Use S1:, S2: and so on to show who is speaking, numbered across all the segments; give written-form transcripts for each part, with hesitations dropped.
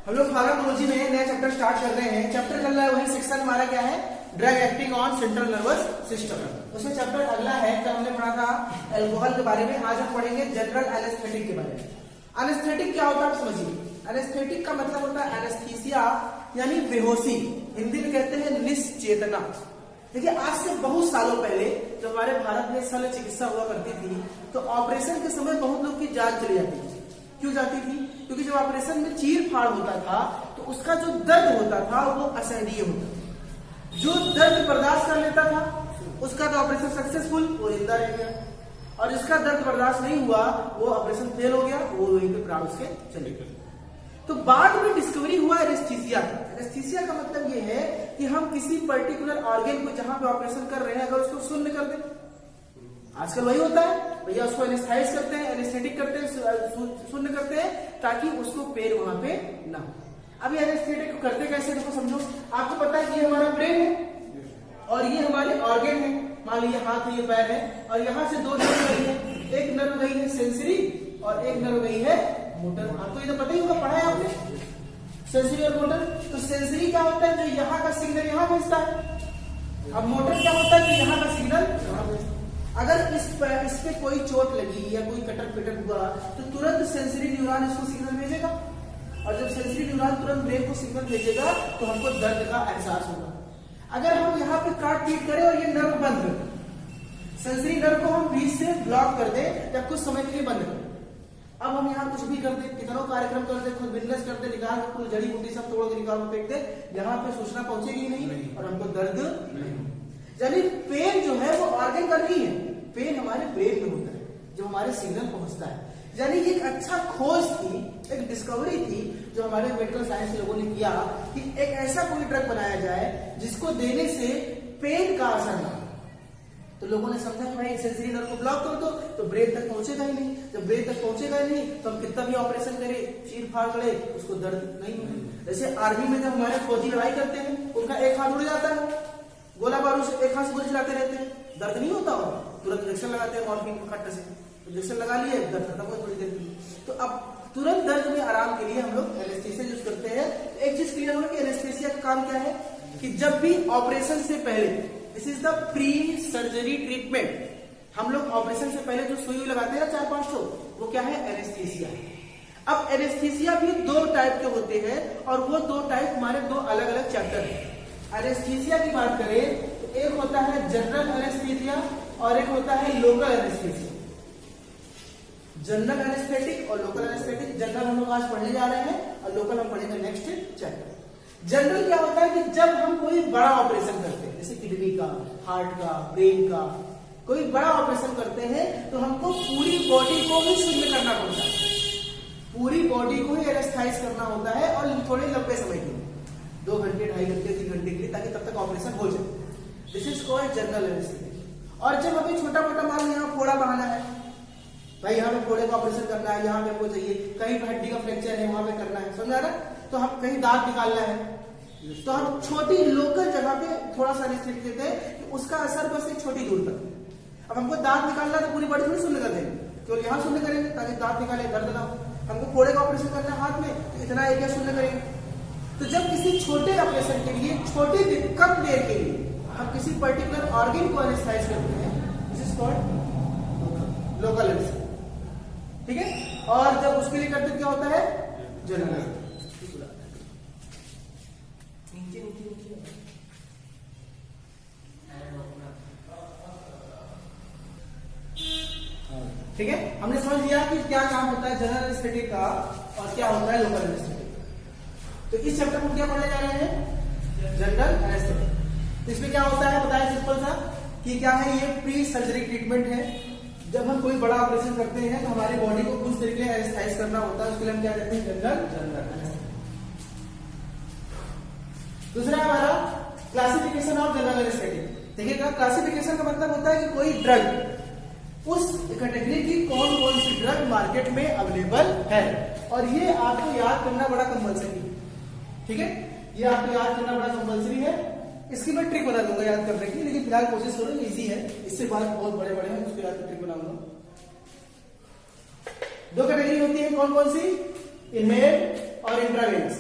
S1: हम लोग फार्माकोलॉजी में नया चैप्टर स्टार्ट कर रहे हैं। चैप्टर चल रहा है, वही सेक्शन हमारा क्या है, drug acting on central nervous system. उसमें चैप्टर अगला है, कल हमने पढ़ा था अल्कोहल के बारे में, आज हम पढ़ेंगे जनरल एनेस्थेटिक के बारे में। एनेस्थेटिक क्या होता है आप समझिए। एनेस्थेटिक का मतलब होता है एनेस्थीसिया यानी बेहोशी, हिंदी में कहते हैं निश्चेतना। देखिए आज से बहुत सालों पहले जब हमारे भारत में शल्य चिकित्सा हुआ करती थी तो ऑपरेशन के समय बहुत लोग की जान चली जाती थी। क्यों जाती थी? क्योंकि जब ऑपरेशन में चीर फाड़ होता था तो उसका जो दर्द होता था वो असहनीय होता था। जो दर्द बर्दाश्त कर लेता था उसका तो ऑपरेशन सक्सेसफुल, वो जिंदा रह गया, और जिसका दर्द बर्दाश्त नहीं हुआ वो ऑपरेशन फेल हो गया, वो वहीं पे प्राण उसके चले गए। तो बाद में डिस्कवरी हुआ एनेस्थीसिया का। एनेस्थीसिया का मतलब ये है कि हम किसी पर्टिकुलर ऑर्गन को जहां पे ऑपरेशन कर रहे हैं अगर उसको शून्य कर दें, आजकल वही होता है भैया, उसको एनेस्थाइज करते हैं, एनेस्थेटिक करते हैं, शून्य करते हैं ताकि उसको पेन वहां पे ना हो। अब ये एनेस्थेटिक करते कैसे देखो समझो। आपको पता है कि ये हमारा ब्रेन है और ये हमारे ऑर्गन है। मान लीजिए हाथ है, ये पैर है, और यहाँ से दो नर्व गई है, एक नर्व गई है सेंसरी और एक नर्व गई है मोटर। आपको ये तो पता ही होगा, पढ़ा है आपने सेंसरी और मोटर। तो सेंसरी क्या होता है, जो यहाँ का सिग्नल यहाँ भेजता है। अब मोटर क्या होता है, जो यहाँ का सिग्नल यहाँ भेजता है। अगर इस पे कोई चोट लगी या कोई कटर पिटक हुआ तो तुरंत सेंसरी न्यूरॉन इसको सिग्नल भेजेगा, और जब सेंसरी न्यूरॉन तुरंत ब्रेन को सिग्नल भेजेगा तो हमको दर्द का एहसास होगा। अगर हम यहाँ पे काट पीट करें और ये नर्व बंद कर दें, सेंसरी नर्व को हम बीच से ब्लॉक कर दें या कुछ समय के लिए बंद कर दें, अब हम यहाँ कुछ भी कर दे, कितना कार्यक्रम कर दे, खुद बिजनेस कर दे, निकाल कुल जड़ी बूटी सब तोड़ के निकाल फेंक दे, यहाँ पे सूचना पहुंचेगी नहीं और हमको दर्द नहीं। यानी पेन जो है वो ऑर्गन का नहीं है, पेन हमारे ब्रेन में होता है जब हमारे सिग्नल पहुंचता है। यानी एक अच्छा खोज थी, एक डिस्कवरी थी जो हमारे मेडिकल साइंस के लोगों ने किया कि एक ऐसा कोई ड्रग बनाया जाए जिसको देने से पेन का असर ना हो। तो लोगों ने समझा कि भाई सेंसरी नर्व को ब्लॉक कर दो तो ब्रेन तक पहुंचेगा ही नहीं। जब ब्रेन तक पहुंचेगा ही नहीं तो हम कितना भी ऑपरेशन करें, चीर फाड़ करे, उसको दर्द नहीं होगा। जैसे आर्मी में जब हमारे फौजी लड़ाई करते हैं उनका एक हाथ उड़ जाता है, गोला बारूद से एक हाथ से गोली चलाते रहते हैं, दर्द नहीं होता हो, तुरंत इंजेक्शन लगाते हैं मॉर्फिन खट्ट से, इंजेक्शन लगा लिए दर्द खत्म हो थोड़ी देर के लिए। तो अब तुरंत दर्द में आराम के लिए हम लोग एनेस्थीसिया यूज करते हैं। एक चीज क्लियर होगा कि एनेस्थीसिया का काम क्या है कि जब भी ऑपरेशन से पहले, this is the pre surgery treatment, हम लोग ऑपरेशन से पहले जो सुई लगाते हैं 4-500, वो क्या है, एनेस्थीसिया। अब एनेस्थीसिया भी दो टाइप के होते हैं और वो दो टाइप हमारे दो अलग अलग चैप्टर है। एनेस्थीसिया की बात करें तो एक होता है जनरल एनेस्थीसिया और एक होता है लोकल एनेस्थीसिया। जनरल एनेस्थेटिक और लोकल एनेस्थेटिक, जनरल हम लोग आज पढ़ने जा रहे हैं और लोकल हम पढ़ेंगे नेक्स्ट चैप्टर। जनरल क्या होता है कि जब हम कोई बड़ा ऑपरेशन करते हैं, जैसे किडनी का, हार्ट का, ब्रेन का, कोई बड़ा ऑपरेशन करते हैं तो हमको पूरी बॉडी को ही शून्य करना पड़ता है, पूरी बॉडी को ही एनेस्थाइज करना होता है और थोड़े लंबे समय के लिए, 2 घंटे, 2.5 घंटे, 3 घंटे के लिए, ताकि तब तक ऑपरेशन हो जाए। This is called general anaesthetic. और जब अभी छोटा मोटा मान लो यहाँ फोड़ा बहाना है, भाई यहाँ पे फोड़े का ऑपरेशन करना है, यहाँ पे हमको चाहिए, कहीं पे हड्डी का फ्रैक्चर है वहां पे करना है, समझा रहा, तो हम कहीं दांत निकालना है तो हम छोटी लोकल जगह पे थोड़ा सा एनेस्थेटिक देते हैं कि उसका असर बस एक छोटी दूर तक। अब हमको दांत निकालना है तो पूरी बॉडी में शून्य कर देंगे, केवल यहाँ शून्य करेंगे ताकि दांत निकाले दर्द ना हो। हमको फोड़े का ऑपरेशन करना है हाथ में तो इतना एरिया शून्य करेंगे। तो जब किसी छोटे ऑपरेशन के लिए, छोटी कम देर के लिए हम किसी पर्टिकुलर ऑर्गन को एनेस्थाइज करते हैं, this is called local anaesthesia, ठीक है। और जब उसके लिए करते क्या होता है, जनरल। ठीक है, हमने समझ लिया कि क्या काम होता है जनरल एनेस्थेटिक का और क्या होता है लोकल एनेस्थेटिक। तो इस चैप्टर में क्या पढ़ने जा रहे हैं, जनरल एनेस्थेटिक। तो इसमें क्या होता है बताया सिंपल सा कि क्या है, ये प्री सर्जरी ट्रीटमेंट है। जब हम कोई बड़ा ऑपरेशन करते हैं तो हमारी बॉडी को कुछ तरीके से एनेस्थाइज करना होता है, उसके लिए हम क्या कहते हैं, जनरल। दूसरा हमारा क्लासिफिकेशन ऑफ जनरल एनेस्थेटिक। देखिएगा, क्लासिफिकेशन का मतलब होता है कि कोई ड्रग, उस कैटेगरी की कौन कौन सी ड्रग मार्केट में अवेलेबल है, और ये आपको याद करना बड़ा कंपल्सरी है, ठीक है, ये आपको याद करना बड़ा कंपल्सरी है। इसकी मैं ट्रिक बता दूंगा याद करने की, लेकिन फिलहाल कोशिश करो, इजी है, इससे बाद बहुत बड़े बड़े हैं, उसको याद कर ट्रिक बनाऊंगा। 2 कैटेगरी होती है, कौन कौन सी, इनहेल और इंट्रावेनस।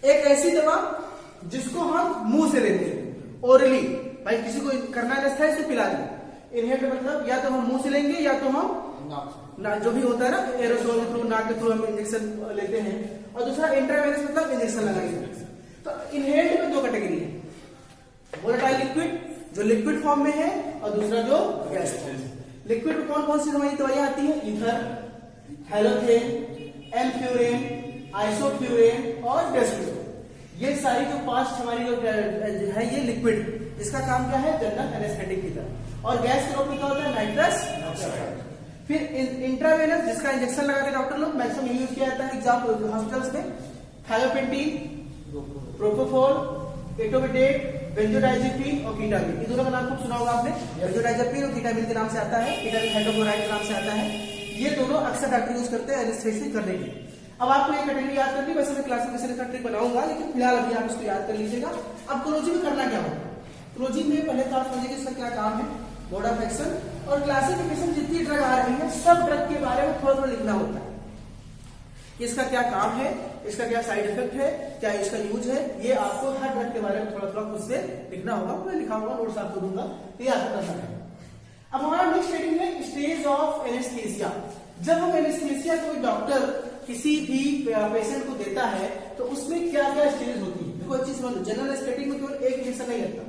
S1: एक ऐसी दवा जिसको हम मुंह से लेते हैं, ओरली, भाई किसी को करना है तो पिला दिया। इनहेल्ड मतलब या तो हम मुंह से लेंगे या तो हम ना जो भी होता है ना एरोसोल के थ्रू, नाक के थ्रू हम इंजेक्शन लेते हैं, और दूसरा इंट्रावेनस मतलब इंजेक्शन लगाएंगे। तो इनहेल्ड में दो कैटेगरी है, वोलेटाइल लिक्विड जो लिक्विड फॉर्म में है, और दूसरा जो गैस फॉर्म में। लिक्विड में कौन कौन सी हमारी दवाइयां आती है? ईथर, हेलोथेन, एल्फ्यूरेन, आइसोफ्यूरेन और डेस्फ्यूरेन। ये सारी जो 5 हमारी जो है ये लिक्विड, इसका काम क्या है? जनरल एनेस्थेटिक की तरह। और गैस के रूप में क्या होता है? Nitrous oxide. फिर इंट्रावेनस जिसका इंजेक्शन लगाते डॉक्टर लोग, मैक्सिमम यूज किया जाता है एग्जाम्पल हॉस्पिटल्स में, थायोपेंटीन, प्रोपोफोल, एटोमेटेट, बेंजोडाइजेपिन और कीटामिन। इन दोनों का नाम खूब सुना होगा आपने, बेंजोडाइजेपिन और कीटामिन के नाम से आता है, कीटामिन हाइड्रोक्लोराइड के नाम से आता है। ये दोनों अक्सर डॉक्टर यूज करते हैं एनेस्थेसिया करने के लिए। अब आपको ये कैटेगरी याद करनी, वैसे मैं क्लासिफिकेशन का ट्रिक बनाऊंगा, लेकिन फिलहाल अभी आप इसको याद कर लीजिएगा। अब क्लोजी में करना क्या होगा? क्लोजी में पहले तो आप समझिए इसका क्या काम है, मोड ऑफ एक्शन और क्लासिफिकेशन। जितनी ड्रग आ रही है सब ड्रग के बारे में थोड़ा थोड़ा लिखना होता है, इसका क्या काम है, इसका क्या साइड इफेक्ट है, क्या इसका यूज है, ये आपको हर ड्रग के बारे में थोड़ा थोड़ा खुद से लिखना होगा। मैं लिखा हुआ नोट्स आपको दूंगा, ये आपको करना है। अब हमारा नेक्स्ट हेडिंग है स्टेज ऑफ एनेस्थीसिया। जब हम एनेस्थीसिया कोई डॉक्टर किसी भी पेशेंट को देता है तो उसमें क्या क्या स्टेज होती है? देखो एक चीज समझ लो, जनरल एनेस्थेटिक में केवल एक इंजेक्शन नहीं लगता,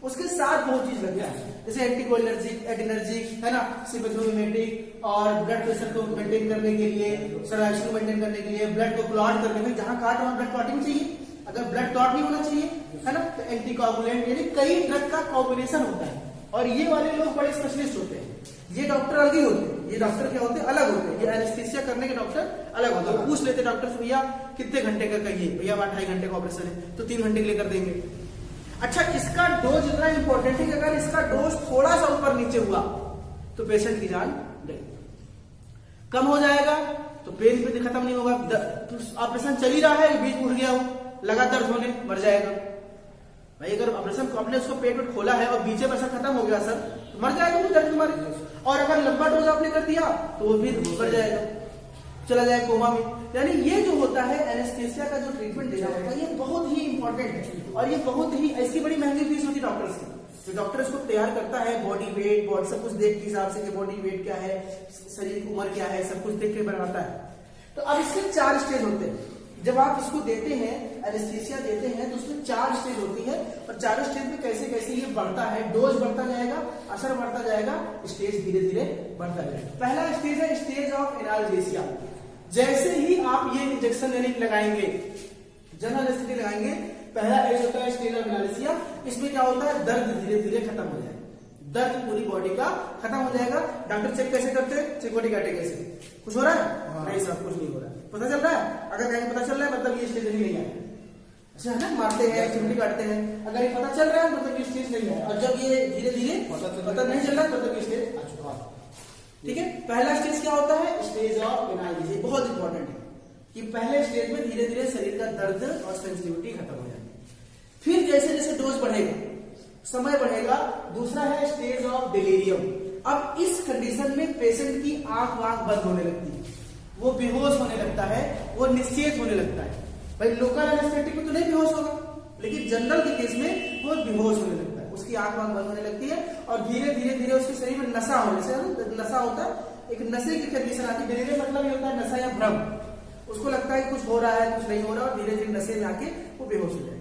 S1: उसके साथ बहुत चीज लगता है, जैसे एंटीकोलिनर्जिक, एडिनर्जिक है ना, सिम्पैथोमिमेटिक, और ब्लड प्रेशर को मेंटेन करने के लिए, सर्कुलेशन को मेंटेन करने के लिए, ब्लड को क्लॉट करने में, जहां काट वहां ब्लड क्लॉटिंग चाहिए, अगर ब्लड क्लॉट नहीं होना चाहिए है ना, तो एंटीकोगुलेंट, यानी कई ड्रग का कॉम्बिनेशन होता है। और ये वाले लोग बड़े स्पेशलिस्ट होते हैं, ये डॉक्टर अलग ही होते हैं, ये डॉक्टर क्या होते हैं? अलग होते हैं। ये एनेस्थीसिया करने के डॉक्टर अलग होते हैं। पूछ लेते डॉक्टर से, भैया कितने घंटे का कहिए, भैया 2.5 घंटे का ऑपरेशन है तो 3 घंटे के लिए कर देंगे। अच्छा, इसका डोज इतना इंपॉर्टेंट है कि अगर इसका डोज थोड़ा सा ऊपर नीचे हुआ तो पेशेंट की जान गई। कम हो जाएगा तो पेन भी खत्म नहीं होगा, ऑपरेशन चल ही रहा है, बीच उठ गया हो, लगातार होने, मर जाएगा भाई। अगर ऑपरेशन को आपने उसको पेट में खोला है और बीच में खत्म हो गया सर, तो मर जाएगा वो दर्द मर। और अगर लंबा डोज आपने कर दिया तो वो भी मर जाएगा, चला जाएगा कोमा में। यानी ये जो होता है एनेस्थीसिया का जो ट्रीटमेंट देना होता है, ये बहुत ही इंपॉर्टेंट है, और ये बहुत ही, इसकी बड़ी महंगी फीस होती है डॉक्टर्स की। जो डॉक्टर इसको तैयार करता है, बॉडी वेट, बॉडी सब कुछ देख के हिसाब से, बॉडी वेट क्या है, शरीर की उम्र क्या है, सब कुछ देख के बनाता है। तो अब इसके 4 स्टेज होते हैं। जब आप इसको देते हैं, एनेस्थीसिया देते हैं, तो उसमें 4 स्टेज होती है, और 4 स्टेज में कैसे कैसे ये बढ़ता है, डोज बढ़ता जाएगा, असर बढ़ता जाएगा, स्टेज धीरे धीरे बढ़ता जाएगा। पहला स्टेज है स्टेज ऑफ एनाल्जेसिया। जैसे ही आप ये इंजेक्शन लेने लगाएंगे, जनरल एनेस्थेटिक लगाएंगे, पहला एज होता है स्टेज ऑफ एनाल्जेसिया। इसमें क्या होता है? दर्द धीरे धीरे खत्म हो जाएगा, दर्द पूरी बॉडी का खत्म हो जाएगा। डॉक्टर चेक कैसे करते हैं? चिकोटी काटे कैसे, कुछ हो रहा है? नहीं सर, कुछ नहीं हो रहा है, पता चल रहा है? अगर कहीं पता चल रहा है मतलब ये स्टेज नहीं है, अच्छा है ना, मारते हैं, चिमटी काटते हैं, अगर ये पता चल रहा है मतलब ये स्टेज नहीं है। और जब ये धीरे धीरे पता नहीं चल रहा है मतलब ये स्टेज आ चुका है। ठीक है, पहला स्टेज क्या होता है? Stage of analgesia. बहुत इंपॉर्टेंट है कि पहले स्टेज में धीरे धीरे शरीर का दर्द और सेंसिटिविटी खत्म हो जाएगी। फिर जैसे जैसे डोज बढ़ेगा, समय बढ़ेगा, दूसरा है स्टेज ऑफ डिलीरियम। अब इस कंडीशन में पेशेंट की आंख वांख बंद होने लगती है, वो बेहोश होने लगता है, वो निश्चेत होने लगता है। भाई लोकल एनेस्थेटिक में तो नहीं बेहोश होगा, लेकिन जनरल के केस में वो बेहोश होने लगता है, उसकी आंख वांख बंद होने लगती है, और धीरे धीरे धीरे उसके शरीर में नशा होने से, नशा होता है, एक नशे की कंडीशन आती है। डिलीरियम मतलब ये होता है नशा या भ्रम, उसको लगता है कुछ हो रहा है, कुछ नहीं हो रहा, और धीरे धीरे नशे में आके वो बेहोश हो जाएगा।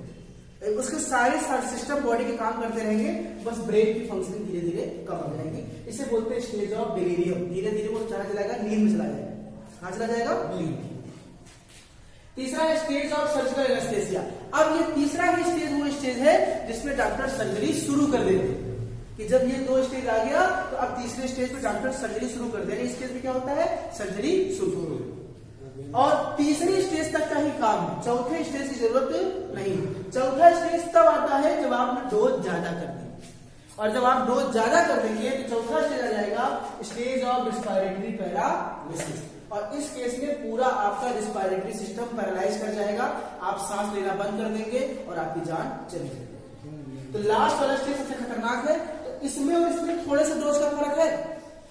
S1: उसके सारे सिस्टम बॉडी के काम करते रहेंगे, बस ब्रेन की फंक्शनिंग धीरे धीरे कम हो जाएगी। इसे बोलते हैं स्टेज ऑफ डिलीरियम। धीरे धीरे वो चला जाएगा, नींद में चला जाएगा। कहां चला जाएगा? नींद। तीसरा है स्टेज ऑफ सर्जिकल एनेस्थीसिया। अब ये तीसरा ही स्टेज वो स्टेज है जिसमें डॉक्टर सर्जरी शुरू कर देते हैं, कि जब ये 2 स्टेज आ गया तो अब तीसरे स्टेज पे डॉक्टर सर्जरी शुरू कर देंगे। इस स्टेज में क्या होता है? सर्जरी शुरू। और तीसरी स्टेज तक का ही काम है, चौथे स्टेज की जरूरत नहीं। चौथा स्टेज तब आता है जब आपने डोज ज्यादा कर दी, और जब आप डोज ज्यादा कर देंगे तो चौथा स्टेज आ जाएगा स्टेज ऑफ रिस्पायरेटरी पैरालिसिस। और इस केस में पूरा आपका रिस्पायरेटरी सिस्टम पैरालाइज कर जाएगा, आप सांस लेना बंद कर देंगे और आपकी जान चली जाएगी। तो लास्ट वाला स्टेज सबसे खतरनाक है। तो इसमें और इसमें थोड़े से डोज का फर्क है।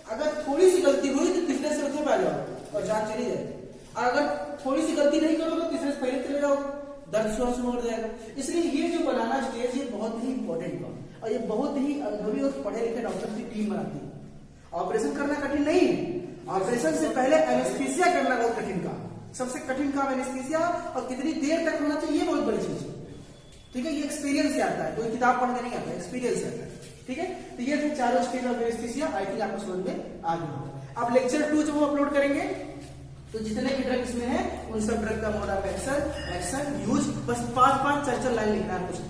S1: अगर थोड़ी सी गलती हुई तो तीसरे से पा जाओ और जान चली जाएगी, और अगर थोड़ी सी गलती नहीं करोगे तो तीसरे से पहले चले जाओगे, दर्द शुरू हो जाएगा। इसलिए ये जो बनाना स्टेज ये बहुत ही इंपॉर्टेंट काम और ये बहुत ही अनुभवी और पढ़े लिखे डॉक्टर की टीम बनाती है। ऑपरेशन करना कठिन नहीं है, ऑपरेशन से पहले एनेस्थीसिया करना बहुत कठिन काम, सबसे कठिन काम एनेस्थीसिया, और कितनी देर तक होना चाहिए ये बहुत बड़ी चीज है। ठीक है, ये एक्सपीरियंस से आता है, कोई किताब पढ़ के नहीं आता, एक्सपीरियंस से आता है। ठीक है, तो ये थे चारों stage of anaesthesia. I think आपको समझ में आ गया। अब लेक्चर 2 जब वो अपलोड करेंगे तो जितने भी ड्रग इसमें है उन सब ड्रग का मोड ऑफ एक्शन, यूज, बस 5 चर्चा लाइन लिखना है कुछ।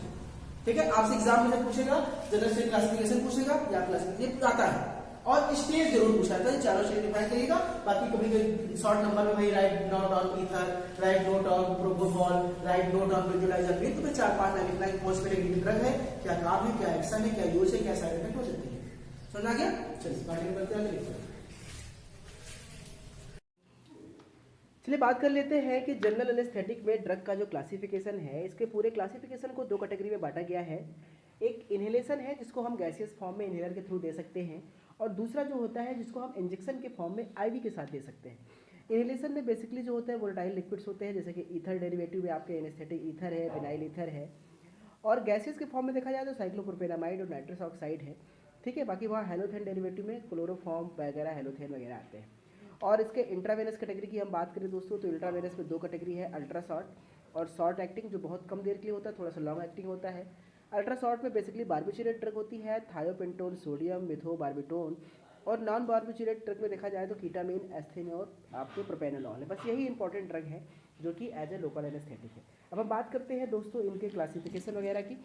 S1: ठीक है, आपसे एग्जाम में जब पूछेगा जनरल स्टेज क्लासिफिकेशन पूछेगा या क्लासिफिकेशन आता है, और स्टेज जरूर पूछा था, चारों स्टेज डिफाइन करिएगा। बाकी कभी कभी शॉर्ट नंबर में भाई write note on ether, write note on propofol, write note on benzodiazepine, तो 4-5 लाइन लिखना है। पोस्टमेडिकेटिव ड्रग है, क्या काम है, क्या एक्शन है, क्या यूज है, क्या साइड इफेक्ट हो सकती है। समझ आ गया? चलिए कंटिन्यू करते हैं।
S2: चलिए बात कर लेते हैं कि जनरल एनेस्थेटिक में ड्रग का जो क्लासिफिकेशन है, इसके पूरे क्लासिफिकेशन को 2 कैटेगरी में बांटा गया है। एक इनहेलेशन है जिसको हम गैसियस फॉर्म में इनहेलर के थ्रू दे सकते हैं, और दूसरा जो होता है जिसको हम इंजेक्शन के फॉर्म में आईवी के साथ दे सकते हैं। इनहेलेशन में बेसिकली जो होता है वोलेटाइल लिक्विड्स होते हैं, जैसे कि ईथर डेरिवेटिव में आपके एनेस्थेटिक ईथर है, विनाइल ईथर है, और गैसेस के फॉर्म में देखा जाए तो साइक्लोप्रोपेनामाइड और नाइट्रस ऑक्साइड है। ठीक है, बाकी वहाँ हेलोथेन डेरिवेटिव में क्लोरोफॉर्म वगैरह हेलोथेन वगैरह आते हैं। और इसके इंट्रावेनस कैटेगरी की हम बात करें दोस्तों, तो इंट्रावेनस में 2 कैटेगरी है, अल्ट्रा शॉर्ट और शॉर्ट एक्टिंग, जो बहुत कम देर के लिए होता है, थोड़ा सा लॉन्ग एक्टिंग होता है। अल्ट्रा शॉर्ट में बेसिकली बार्बिचुरेट ड्रग होती है, थायोपेंटोन, सोडियम, मिथोबार्बिटोन, और नॉन बार्बिचुरेट ड्रग में देखा जाए तो कीटामीन, एस्थेन और आपके प्रोपेनोलॉल है। बस यही इंपॉर्टेंट ड्रग है जो कि एज ए लोकल एनेस्थेटिक है। अब हम बात करते हैं दोस्तों इनके क्लासिफिकेशन वगैरह की,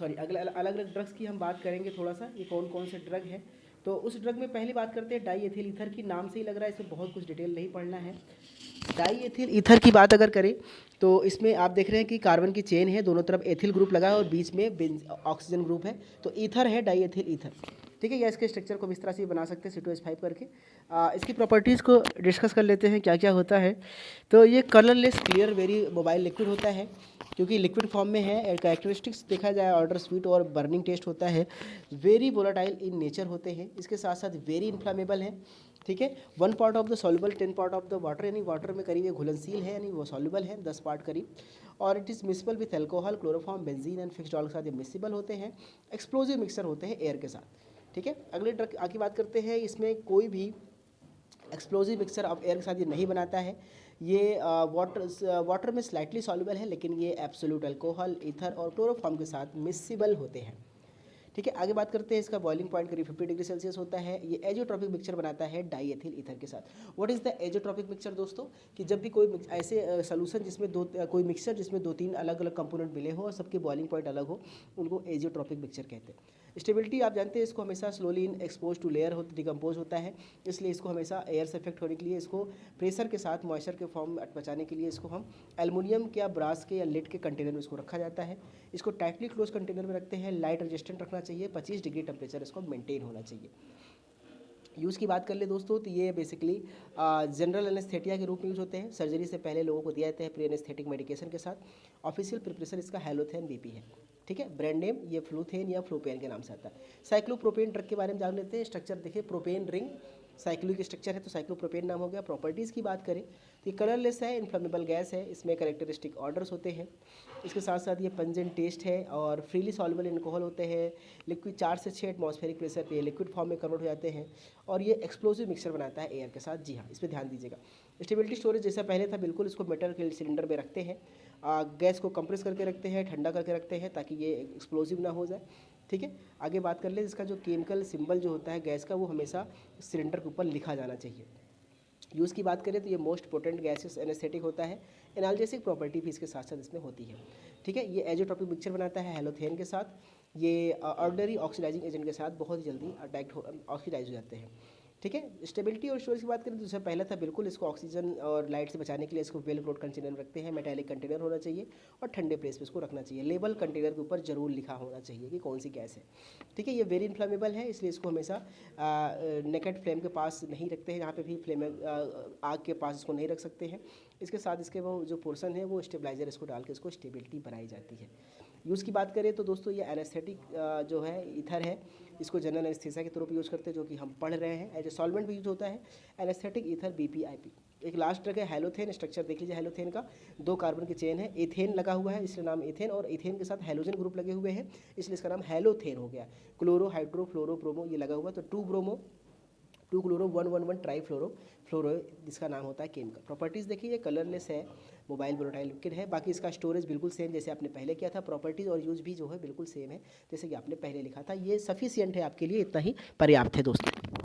S2: अलग अलग ड्रग्स की हम बात करेंगे थोड़ा सा, ये कौन कौन से ड्रग है। तो उस ड्रग में पहली बात करते हैं डाई एथिल ईथर की। नाम से ही लग रहा है इसमें बहुत कुछ डिटेल नहीं पढ़ना है। डाई एथिल ईथर की बात अगर करें तो इसमें आप देख रहे हैं कि कार्बन की चेन है, दोनों तरफ एथिल ग्रुप लगा है और बीच में ऑक्सीजन ग्रुप है, तो ईथर है, डाई एथिल ईथर। ठीक है, या इसके स्ट्रक्चर को इस तरह से बना सकते हैं C2H5 करके। इसकी प्रॉपर्टीज़ को डिस्कस कर लेते हैं क्या क्या होता है। तो ये colourless clear very mobile liquid होता है, क्योंकि लिक्विड फॉर्म में है। कैरेक्टरिस्टिक्स देखा जाए ऑर्डर स्वीट और बर्निंग टेस्ट होता है। वेरी वोलाटाइल इन नेचर होते हैं, इसके साथ साथ वेरी इन्फ्लामेबल है। ठीक है, 1 part of the soluble 10 part of the water, यानी वाटर में करीब ये घुलनशील है, यानी वो सॉल्युबल है 10 पार्ट करीब। और it is miscible with alcohol, chloroform, benzene and fixed oil के साथ ये मिक्सिबल होते हैं। एक्सप्लोजिव मिक्सर होते हैं एयर के साथ। ठीक है, अगले ड्रग आगे बात करते हैं। इसमें कोई भी एक्सप्लोजिव मिक्सर आप एयर के साथ ये नहीं बनाता है। ये वाटर में स्लाइटली सॉल्युबल है, लेकिन ये एब्सोल्यूट अल्कोहल, ईथर और क्लोरोफॉर्म के साथ मिक्सिबल होते हैं। ठीक है, आगे बात करते हैं। इसका बॉइलिंग पॉइंट करीब 50 डिग्री सेल्सियस होता है। ये एजोट्रॉपिक मिक्सचर बनाता है डाई एथिल ईथर के साथ। What is the azeotropic mixture दोस्तों, कि जब भी कोई ऐसे सोल्यूशन जिसमें कोई मिक्सचर जिसमें 2-3 अलग अलग कंपोनेंट मिले हो और सबके बॉइलिंग पॉइंट अलग हो, उनको एजोट्रॉपिक मिक्सचर कहते हैं। स्टेबिलिटी आप जानते हैं, इसको हमेशा slowly in expose to layer decompose होता है, इसलिए इसको हमेशा एयर से इफेक्ट होने के लिए इसको प्रेशर के साथ मॉइस्चर के फॉर्म में बचाने के लिए इसको हम एल्युमिनियम के या ब्रास के या लेड के कंटेनर में इसको रखा जाता है। इसको टाइटली क्लोज कंटेनर में रखते हैं। लाइट रेजिस्टेंट रखना चाहिए, 25 डिग्री टेम्परेचर इसको मेंटेन होना चाहिए। यूज़ की बात कर ले दोस्तों, तो ये बेसिकली जनरल एनेस्थेटिया के रूप में यूज़ होते हैं। सर्जरी से पहले लोगों को दिया जाता है प्री एनेस्थेटिक मेडिकेशन के साथ। ऑफिशियल प्रिपरेशन इसका हेलोथेन बीपी है। ठीक है, ब्रांड नेम ये फ्लूथेन या फ्लोपेन के नाम से आता है। साइक्लोप्रोपेन ड्रग के बारे में जान लेते हैं। स्ट्रक्चर देखिए, प्रोपेन रिंग साइक्लिक स्ट्रक्चर है, तो साइक्लोप्रोपेन नाम हो गया। प्रॉपर्टीज़ की बात करें तो ये कलरलेस है, इन्फ्लेमेबल गैस है, इसमें कैरेक्टरिस्टिक ऑर्डर्स होते हैं। इसके साथ साथ ये पंजेंट टेस्ट है और फ्रीली सॉल्युबल अल्कोहल होते हैं। लिक्विड 4 से 6 एटमॉस्फेरिक प्रेशर पे लिक्विड फॉर्म में कन्वर्ट हो जाते हैं और ये एक्सप्लोसिव मिक्सचर बनाता है एयर के साथ। जी हाँ, इस पर ध्यान दीजिएगा। स्टेबिलिटी स्टोरेज जैसा पहले था बिल्कुल, इसको मेटल के सिलेंडर में रखते हैं। गैस को कंप्रेस करके रखते हैं, ठंडा करके रखते हैं ताकि ये एक्सप्लोसिव ना हो जाए। ठीक है, आगे बात कर ले। इसका जो केमिकल सिंबल जो होता है गैस का, वो हमेशा सिलेंडर के ऊपर लिखा जाना चाहिए। यूज़ की बात करें तो ये मोस्ट पोटेंट गैसेस एनेस्थेटिक होता है। एनाल्जेसिक प्रॉपर्टी भी इसके साथ साथ इसमें होती है। ठीक है, ये एजोट्रॉपिक मिक्सचर बनाता है हेलोथेन के साथ। ये ऑर्डिनरी ऑक्सीडाइजिंग एजेंट के साथ बहुत जल्दी ऑक्सीडाइज हो जाते हैं। ठीक है, स्टेबिलिटी और स्टोरेज की बात करें तो जैसे पहला था बिल्कुल, इसको ऑक्सीजन और लाइट से बचाने के लिए इसको वेल क्लोज कंटेनर में रखते हैं। मेटालिक कंटेनर होना चाहिए और ठंडे प्लेस पे इसको रखना चाहिए। लेबल कंटेनर के ऊपर जरूर लिखा होना चाहिए कि कौन सी गैस है। ठीक है, ये वेरी इन्फ्लेमेबल है, इसलिए इसको हमेशा नेकेड फ्लेम के पास नहीं रखते हैं। यहाँ पे भी फ्लेम आग के पास इसको नहीं रख सकते हैं। इसके साथ इसके वो जो पोर्सन है वो स्टेबलाइजर इसको डाल के इसको स्टेबिलिटी बनाई जाती है। यूज़ की बात करें तो दोस्तों ये एनेस्थेटिक जो है ईथर है, इसको जनरल एनेस्थीसिया के तौर पर यूज़ करते हैं, जो कि हम पढ़ रहे हैं। एज ए सॉल्वेंट भी यूज होता है एनेस्थेटिक ईथर BPIP। एक लास्ट ड्रग है हेलोथेन। स्ट्रक्चर देख लीजिए हेलोथेन का, 2 कार्बन की चेन है, एथेन लगा हुआ है इसलिए नाम एथेन, और एथेन के साथ हेलोजन ग्रुप लगे हुए हैं इसलिए इसका नाम हेलोथेन हो गया। क्लोरो, हाइड्रो, फ्लोरो, प्रोमो ये लगा हुआ, तो 2 ब्रोमो 2 क्लोरो 111 ट्राई फ्लोरो जिसका नाम होता है केमिकल। प्रॉपर्टीज़ देखिए, ये कलरलेस है, मोबाइल वोलेटाइल लिक्विड है। बाकी इसका स्टोरेज बिल्कुल सेम जैसे आपने पहले किया था। प्रॉपर्टीज़ और यूज भी जो है बिल्कुल सेम है जैसे कि आपने पहले लिखा था। ये सफिशियंट है आपके लिए, इतना ही पर्याप्त है दोस्तों।